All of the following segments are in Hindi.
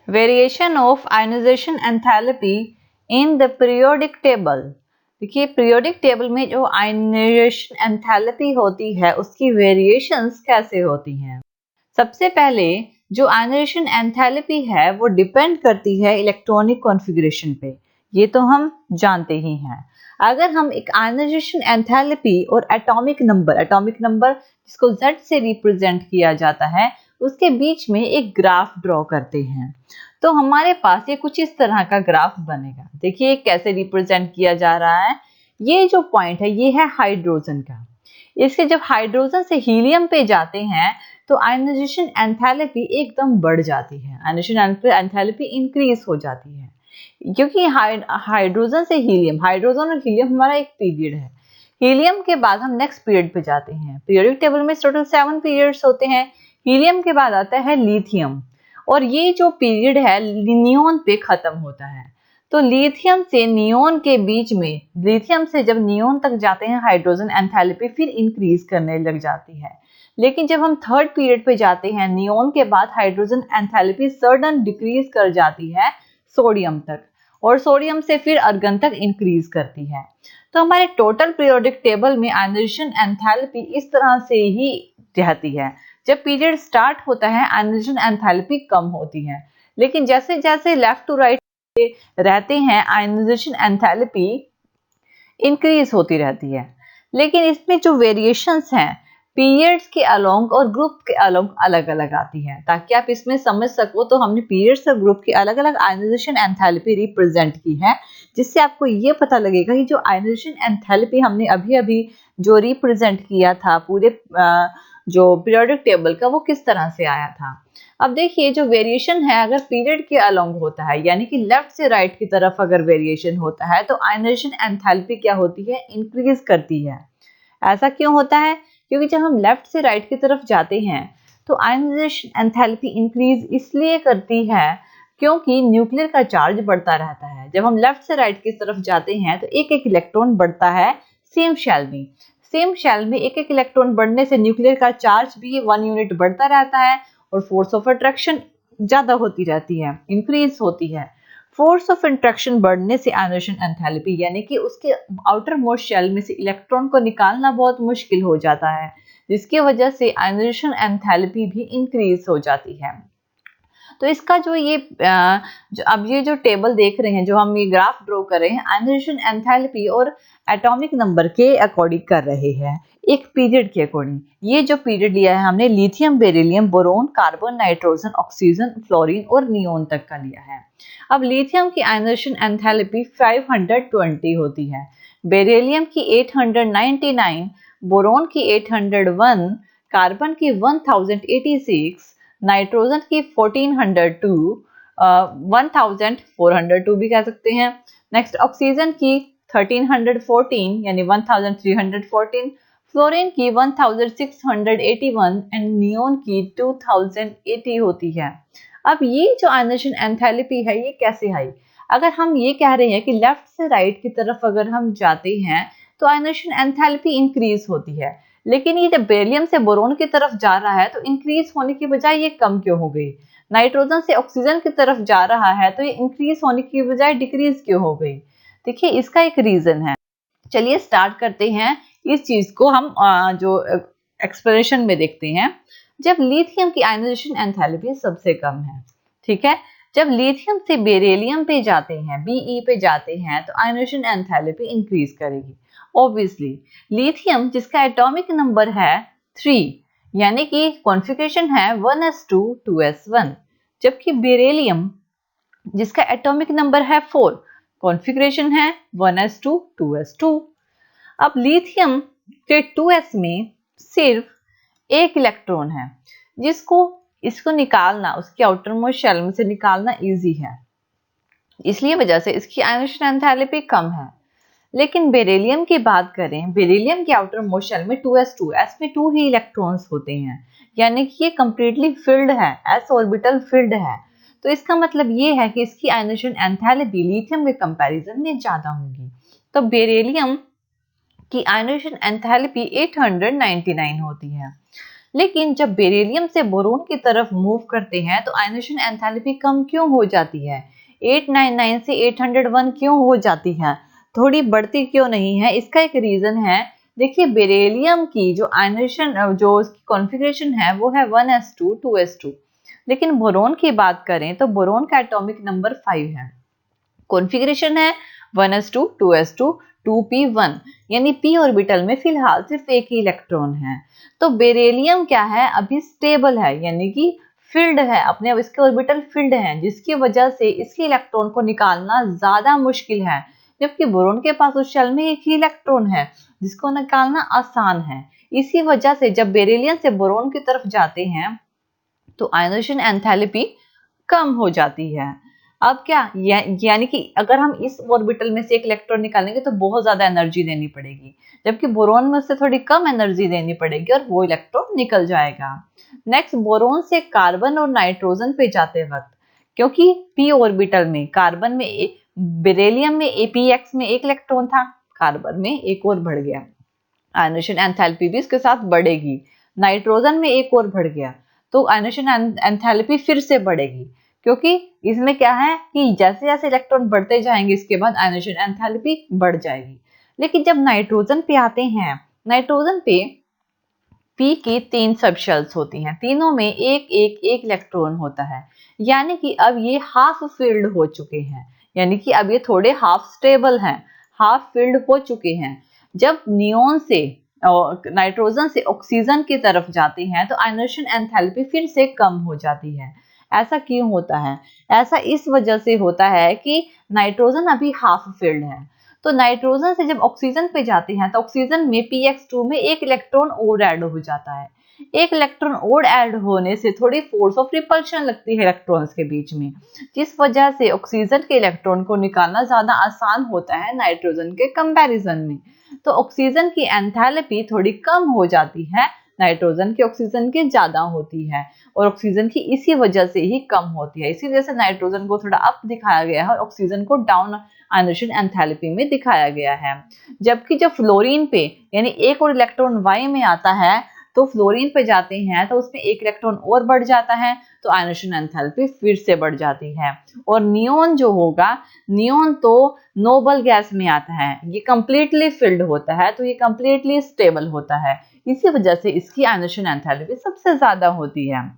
Variation of ionisation enthalpy in the periodic table. देखिए पीरियोडिक टेबल में जो आयनाइजेशन एंथैल्पी होती है उसकी वेरिएशंस कैसे होती हैं। सबसे पहले जो आयनाइजेशन एंथैल्पी है वो डिपेंड करती है इलेक्ट्रॉनिक कॉन्फ़िगरेशन पे, ये तो हम जानते ही हैं। अगर हम एक आयनाइजेशन एंथैल्पी और एटॉमिक नंबर जिसको Z से रिप्रेजेंट किया जाता है उसके बीच में एक ग्राफ ड्रॉ करते हैं तो हमारे पास ये कुछ इस तरह का ग्राफ बनेगा। देखिए कैसे रिप्रेजेंट किया जा रहा है। ये जो पॉइंट है ये है हाइड्रोजन का। इसके जब हाइड्रोजन से हीलियम पे जाते हैं तो आयनाइजेशन एंथैल्पी एकदम बढ़ जाती है, आयनाइजेशन एंथैल्पी इंक्रीज हो जाती है क्योंकि हाइड्रोजन से हीलियम, हाइड्रोजन और हीलियम हमारा एक पीरियड है। हीलियम के बाद हम नेक्स्ट पीरियड पे जाते हैं। पीरियोडिक टेबल में टोटल 7 पीरियड्स होते हैं। हीलियम के बाद आता है लिथियम और ये जो पीरियड है नियोन पे खत्म होता है। तो लिथियम से नियोन के बीच में, लिथियम से जब नियोन तक जाते हैं हाइड्रोजन एंथैल्पी फिर इंक्रीज करने लग जाती है। लेकिन जब हम थर्ड पीरियड पे जाते हैं नियोन के बाद हाइड्रोजन एंथैल्पी सडन डिक्रीज कर जाती है सोडियम तक और सोडियम से फिर अर्गन तक इंक्रीज करती है। तो हमारे टोटल पीरियोडिक टेबल में आयनाइजेशन एंथैल्पी इस तरह से ही रहती है। जब पीरियड स्टार्ट होता है आयनाइजेशन एंथैल्पी कम होती है, लेकिन जैसे जैसे लेफ्ट टू राइट रहते हैं आयनाइजेशन एंथैल्पी इंक्रीज होती रहती है। लेकिन इसमें जो वेरिएशंस हैं पीरियड्स के अलोंग और ग्रुप के अलोंग अलग अलग आती है। ताकि आप इसमें समझ सको तो हमने पीरियड्स और ग्रुप की अलग अलग आयनाइजेशन एंथैल्पी रिप्रेजेंट की है, जिससे आपको ये पता लगेगा कि जो आयनाइजेशन एंथैल्पी हमने अभी अभी जो रिप्रेजेंट किया था पूरे जो पीरियोडिक टेबल का वो किस तरह से आया था। अब देखिए जो वेरिएशन है अगर पीरियड के अलोंग होता है यानी कि लेफ्ट से राइट की तरफ अगर वेरिएशन होता है तो आयनाइजेशन एंथैल्पी क्या होती है, इंक्रीज करती है। ऐसा क्यों होता है? क्योंकि जब हम लेफ्ट से राइट की तरफ जाते हैं तो आयनाइजेशन एंथैल्पी इंक्रीज इसलिए करती है क्योंकि न्यूक्लियर का चार्ज बढ़ता रहता है। जब हम लेफ्ट से राइट की तरफ जाते हैं तो एक एक इलेक्ट्रॉन बढ़ता है सेम शेल में। सेम शेल में एक एक इलेक्ट्रॉन बढ़ने से न्यूक्लियर का चार्ज भी 1 यूनिट बढ़ता रहता है और फोर्स ऑफ अट्रैक्शन ज्यादा होती रहती है, इंक्रीज होती है। फोर्स ऑफ इंट्रैक्शन बढ़ने से आयनाइजेशन एंथैल्पी यानी कि उसके आउटर मोस्ट शेल में से इलेक्ट्रॉन को निकालना बहुत मुश्किल हो जाता है, जिसकी वजह से आयनाइजेशन एंथैल्पी भी इंक्रीज हो जाती है। तो इसका जो ये अब ये जो टेबल देख रहे हैं, जो हम ये ग्राफ ड्रॉ कर रहे हैं आयनाइजेशन एंथैल्पी और एटॉमिक नंबर के अकॉर्डिंग कर रहे हैं, एक पीरियड के अकॉर्डिंग। ये जो पीरियड लिया है हमने lithium, beryllium, boron, carbon, nitrogen, oxygen, fluorine और नियोन तक का लिया है। अब लिथियम की आयनाइजेशन एंथैल्पी 520 होती है, बेरिलियम की 899, बोरोन की 801, कार्बन की 1086, नाइट्रोजन की 1402, 1402 भी कह सकते हैं। नेक्स्ट ऑक्सीजन की 1314 यानी 1314, फ्लोरीन की 1681 एंड नियोन की 2080 होती है। अब ये जो आयनाइजेशन एंथैल्पी है ये कैसे आई? अगर हम ये कह रहे हैं कि लेफ्ट से राइट की तरफ अगर हम जाते हैं तो आयनाइजेशन एंथैल्पी इंक्रीज होती है, लेकिन ये जब बेरिलियम से बोरोन की तरफ जा रहा है तो इंक्रीज होने की बजाय ये कम क्यों हो गई? नाइट्रोजन से ऑक्सीजन की तरफ जा रहा है तो ये इंक्रीज होने की बजाय डिक्रीज क्यों हो गई? देखिए इसका एक रीजन है। चलिए स्टार्ट करते हैं इस चीज को हम जो एक्सप्लेनेशन में देखते हैं। जब लिथियम की आयनाइजेशन एंथैल्पी सबसे कम है, ठीक है, जब लिथियम से बेरिलियम पे जाते हैं, Be पे जाते हैं तो आयनाइजेशन एंथैल्पी इंक्रीज करेगी। ऑब्वियसली लिथियम जिसका एटॉमिक नंबर है 3 यानी कि कॉन्फ़िगरेशन है 1s2 2s1, जबकि बेरिलियम जिसका एटॉमिक नंबर है 4 कॉन्फ़िगरेशन है 1s2 2s2। अब लिथियम के 2s में सिर्फ एक इलेक्ट्रॉन है जिसको इसको निकालना, उसके आउटर मोस्ट शेल में से निकालना इजी है, इसलिए वजह से इसकी आयनाइजेशन एंथैल्पी कम है। लेकिन बेरिलियम की बात करें, बेरिलियम के आउटर मोस्ट शेल में 2s में 2 ही इलेक्ट्रॉन्स होते हैं यानी कि ये कंप्लीटली फिल्ड है, s ऑर्बिटल फिल्ड है। तो इसका मतलब ये है कि इसकी आयनाइजेशन एंथैल्पी लिथियम के कंपैरिजन में ज्यादा होगी। तो बेरिलियम की आयनाइजेशन एंथैल्पी 899 होती है। लेकिन जब बेरिलियम से बोरोन की तरफ मूव करते हैं तो आयनाइजेशन एंथैल्पी कम क्यों हो जाती है? 899 से 801 क्यों हो जाती है, थोड़ी बढ़ती क्यों नहीं है? इसका एक रीजन है। देखिए, बेरिलियम की जो आयनाइजेशन जो उसकी कॉन्फ़िगरेशन है वो है 1s2 2s2, लेकिन बोरोन की बात करें तो बोरोन का एटॉमिक नंबर 5 है, कॉन्फ़िगरेशन है 1s2 2s2 2p1, यानी p ऑर्बिटल में फिलहाल सिर्फ एक ही इलेक्ट्रॉन है। तो बेरिलियम क्या है, अभी स्टेबल है, यानी कि फिल्ड है, अपने इसके ऑर्बिटल फिल्ड हैं, जिसकी वजह से इसके इलेक्ट्रॉन को निकालना ज्यादा मुश्किल है, जबकि बोरोन के पास उस शेल में एक ही इलेक्ट्रॉन है जिसको निकालना आसान है। इसी वजह से जब बेरिलियम से बोरोन की तरफ जाते हैं तो आयनाइजेशन एंथैल्पी कम हो जाती है। अब क्या यानी कि अगर हम इस ऑर्बिटल में से एक इलेक्ट्रॉन निकालेंगे तो बहुत ज्यादा एनर्जी देनी पड़ेगी, जबकि बोरोन में उससे थोड़ी कम एनर्जी देनी पड़ेगी और वो इलेक्ट्रॉन निकल जाएगा। नेक्स्ट, बोरोन से कार्बन और नाइट्रोजन पे जाते वक्त, क्योंकि p ऑर्बिटल में कार्बन में बेरिलियम में px में एक इलेक्ट्रॉन था, कार्बन में एक और बढ़ गया, आयनाइजेशन एंथैल्पी भी इसके साथ बढ़ेगी। नाइट्रोजन में एक और बढ़ गया तो आयनाइजेशन एंथैल्पी फिर से बढ़ेगी, क्योंकि इसमें क्या है कि जैसे जैसे इलेक्ट्रॉन बढ़ते जाएंगे इसके बाद आयनाइजेशन एंथैल्पी बढ़ जाएगी। लेकिन जब नाइट्रोजन पे आते हैं, नाइट्रोजन पे p की 3 सब शेल्स होती हैं, तीनों में एक इलेक्ट्रॉन होता है, यानी कि अब ये हाफ फिल्ड हो चुके हैं, यानी कि अब ये थोड़े हाफ स्टेबल हैं, हाफ फिल्ड हो चुके हैं। जब नियोन से नाइट्रोजन से ऑक्सीजन की तरफ जाती हैं तो आयनाइजेशन एंथैल्पी फिर से कम हो जाती है। ऐसा क्यों होता है? ऐसा इस वजह से होता है कि नाइट्रोजन अभी हाफ फिल्ड है, तो नाइट्रोजन से जब ऑक्सीजन पे जाती हैं तो ऑक्सीजन में px2 में एक इलेक्ट्रॉन और ऐड हो जाता है। एक इलेक्ट्रॉन और ऐड होने से थोड़ी फोर्स ऑफ रिपल्शन लगती है इलेक्ट्रॉन्स के बीच में, जिस वजह से ऑक्सीजन के इलेक्ट्रॉन को निकालना ज्यादा आसान होता है नाइट्रोजन के कंपैरिजन में। तो ऑक्सीजन की एंथैल्पी थोड़ी कम हो जाती है, नाइट्रोजन की ऑक्सीजन के ज्यादा होती है, और ऑक्सीजन की इसी वजह से ही कम होती है। इसी वजह से नाइट्रोजन को थोड़ा अप दिखाया गया है और ऑक्सीजन को डाउन आयनाइजेशन एंथैल्पी में दिखाया गया है। जबकि जब फ्लोरीन पे यानी एक और इलेक्ट्रॉन y में आता है तो फ्लोरीन पे जाते हैं तो उसमें एक इलेक्ट्रॉन और बढ़ जाता है, तो आयनाइजेशन एंथैल्पी फिर से बढ़ जाती है। और नियोन जो होगा, नियोन तो नोबल गैस में आता है, ये कंप्लीटली फिल्ड होता है, तो ये कंप्लीटली स्टेबल होता है, इसी वजह से इसकी आयनाइजेशन एंथैल्पी सबसे ज्यादा होती है।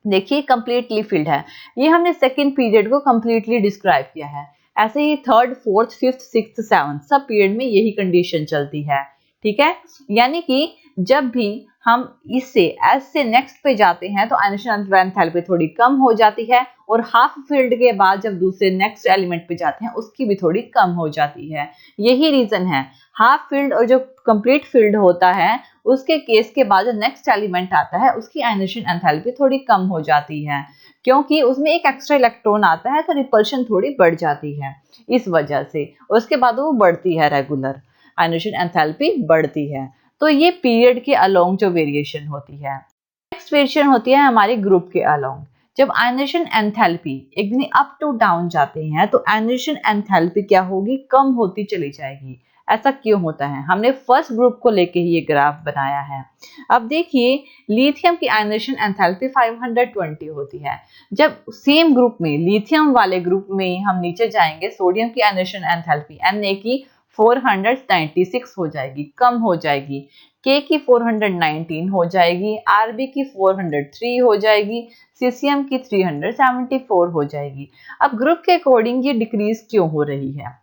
देखिए, कंप्लीटली फिल्ड है, ये हमने सेकेंड पीरियड को कंप्लीटली डिस्क्राइब किया है। ऐसे ही third fourth fifth sixth seventh सब पीरियड में यही कंडीशन चलती है, ठीक है। यानी कि जब भी हम इससे एस से नेक्स्ट पे जाते हैं तो आयनाइजेशन एंथैल्पी थोड़ी कम हो जाती है, और हाफ फील्ड के बाद जब दूसरे नेक्स्ट एलिमेंट पे जाते हैं उसकी भी थोड़ी कम हो जाती है। यही रीजन है, हाफ फील्ड और जो कंप्लीट फील्ड होता है उसके केस के बाद जो नेक्स्ट एलिमेंट आता है उसकी आयनाइजेशन एंथैल्पी थोड़ी कम हो जाती है, क्योंकि उसमें एक एक्स्ट्रा इलेक्ट्रॉन आता है तो रिपल्शन थोड़ी बढ़ जाती है इस वजह से, उसके बाद वो बढ़ती है, रेगुलर आयनाइजेशन एंथैल्पी बढ़ती है। तो ये पीरियड के अलोंग जो वेरिएशन होती है। नेक्स्ट वेरिएशन होती है हमारे ग्रुप के अलोंग। जब आयनाइजेशन एंथैल्पी एक दिन अप टू डाउन जाते हैं तो आयनाइजेशन एंथैल्पी क्या होगी, कम होती चली जाएगी। ऐसा क्यों होता है? हमने फर्स्ट ग्रुप को लेके ही ये ग्राफ बनाया है। अब देखिए, लिथियम की आयनाइजेशन एंथैल्पी 520 होती है। जब सेम ग्रुप में, लिथियम वाले ग्रुप में हम नीचे जाएंगे, सोडियम की आयनाइजेशन एंथैल्पी Na की 496 हो जाएगी, कम हो जाएगी, K की 419 हो जाएगी, Rb की 403 हो जाएगी, सीसियम की 374 हो जाएगी। अब ग्रुप के अकॉर्डिंग ये डिक्रीज क्यों हो रही है?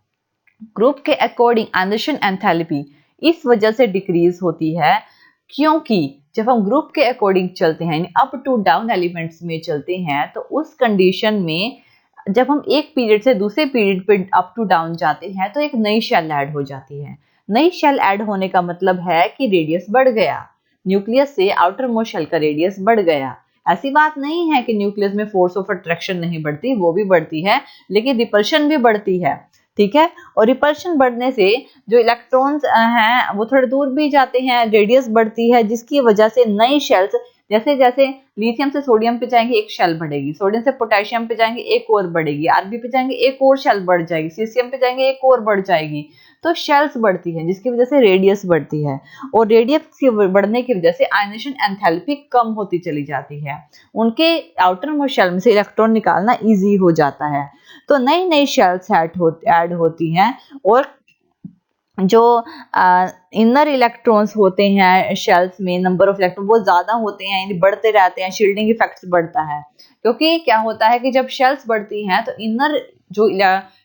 ग्रुप के अकॉर्डिंग आयनाइजेशन एंथैल्पी इस वजह से डिक्रीज होती है क्योंकि जब हम ग्रुप के अकॉर्डिंग चलते हैं, यानी अप टू डाउन एलिमेंट्स में चलते हैं, तो उस कंडीशन में जब हम एक पीरियड से दूसरे पीरियड पे अप टू डाउन जाते हैं तो एक नई शेल ऐड हो जाती है। नई शेल ऐड होने का मतलब है कि रेडियस बढ़ गया, न्यूक्लियस से आउटर मोस्ट शेल का रेडियस बढ़ गया। ऐसी बात नहीं है कि न्यूक्लियस में फोर्स ऑफ अट्रैक्शन नहीं बढ़ती, वो भी बढ़ती है, लेकिन रिपल्शन भी बढ़ती है, ठीक है। और रिपल्शन बढ़ने से जो इलेक्ट्रॉन्स हैं वो थोड़े दूर भी जाते हैं, रेडियस बढ़ती है, जिसकी वजह से नई शेल्स जैसे जैसे लिथियम से सोडियम पे जाएंगे एक शेल बढ़ेगी, सोडियम से पोटेशियम पे जाएंगे एक और बढ़ेगी, आरबी पे जाएंगे एक और शेल बढ़ जाएगी, सीसीएम पे जाएंगे एक और बढ़ जाएगी। तो शेल्स बढ़ती है जिसकी वजह से रेडियस बढ़ती है, और रेडियस की बढ़ने की वजह से आयनाइजेशन एंथैल्पी कम होती चली जाती है। उनके आउटर मोस्ट शेल में से इलेक्ट्रॉन निकालना इजी हो जाता है। तो नई नई शेल्स ऐड होती हैं, और जो इनर इलेक्ट्रॉन्स होते हैं शेल्स में, नंबर ऑफ इलेक्ट्रॉन वो ज्यादा होते हैं, यानी बढ़ते रहते हैं, शील्डिंग इफेक्ट्स बढ़ता है। क्योंकि क्या होता है कि जब शेल्स बढ़ती हैं तो इनर जो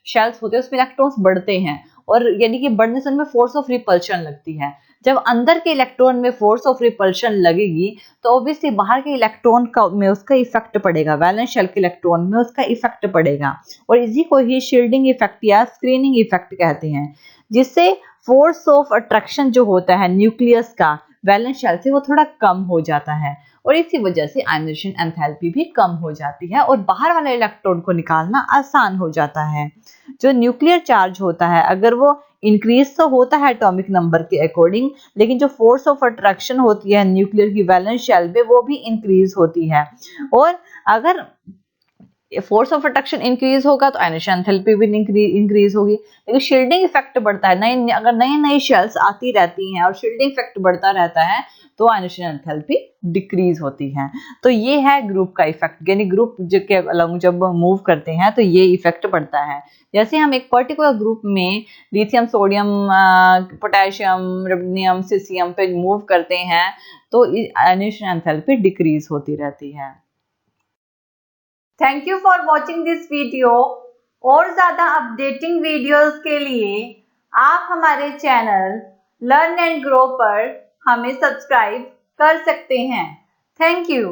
शेल्स होते हैं उसमें इलेक्ट्रॉन्स बढ़ते हैं, और यानी कि बढ़ने से उनमें फोर्स ऑफ रिपल्शन लगती है। जब अंदर के इलेक्ट्रॉन में फोर्स ऑफ रिपल्शन लगेगी तो ऑब्वियसली बाहर के इलेक्ट्रॉन का में उसका इफेक्ट पड़ेगा, वैलेंस शेल के इलेक्ट्रॉन में उसका इफेक्ट पड़ेगा, और इसी को ही शील्डिंग इफेक्ट या स्क्रीनिंग इफेक्ट कहते हैं, जिससे फोर्स ऑफ अट्रैक्शन जो होता है न्यूक्लियस का वैलेंस शेल से वो थोड़ा कम हो जाता है, और इसी वजह से आयनाइजेशन एंथैल्पी भी कम हो जाती है और बाहर वाले इलेक्ट्रॉन को निकालना आसान हो जाता है। जो न्यूक्लियर चार्ज होता है अगर वो इंक्रीज तो होता है एटॉमिक नंबर के अकॉर्डिंग, लेकिन जो फोर्स ऑफ अट्रैक्शन होती है न्यूक्लियर की वैलेंस शेल पे वो भी इंक्रीज होती है, और अगर फोर्स ऑफ अट्रैक्शन इंक्रीज होगा तो आयनाइजेशन एंथैल्पी भी इंक्रीज होगी। लेकिन शील्डिंग इफेक्ट बढ़ता है, अगर नई नई शेल्स आती रहती हैं और शील्डिंग इफेक्ट बढ़ता रहता है तो आयनाइजेशन एंथैल्पी डिक्रीज होती है। तो ये है ग्रुप का इफेक्ट, यानी ग्रुप के अलग जब मूव करते हैं तो ये इफेक्ट पड़ता है। जैसे हम एक पर्टिकुलर ग्रुप में lithium, sodium, potassium, rubidium, caesium पे मूव करते हैं तो आयनाइजेशन एंथैल्पी डिक्रीज होती रहती है। Thank you for watching this video. और ज़्यादा अपडेटिंग वीडियोस के लिए आप हमारे चैनल लर्न एंड ग्रो पर हमें सब्सक्राइब कर सकते हैं। Thank you.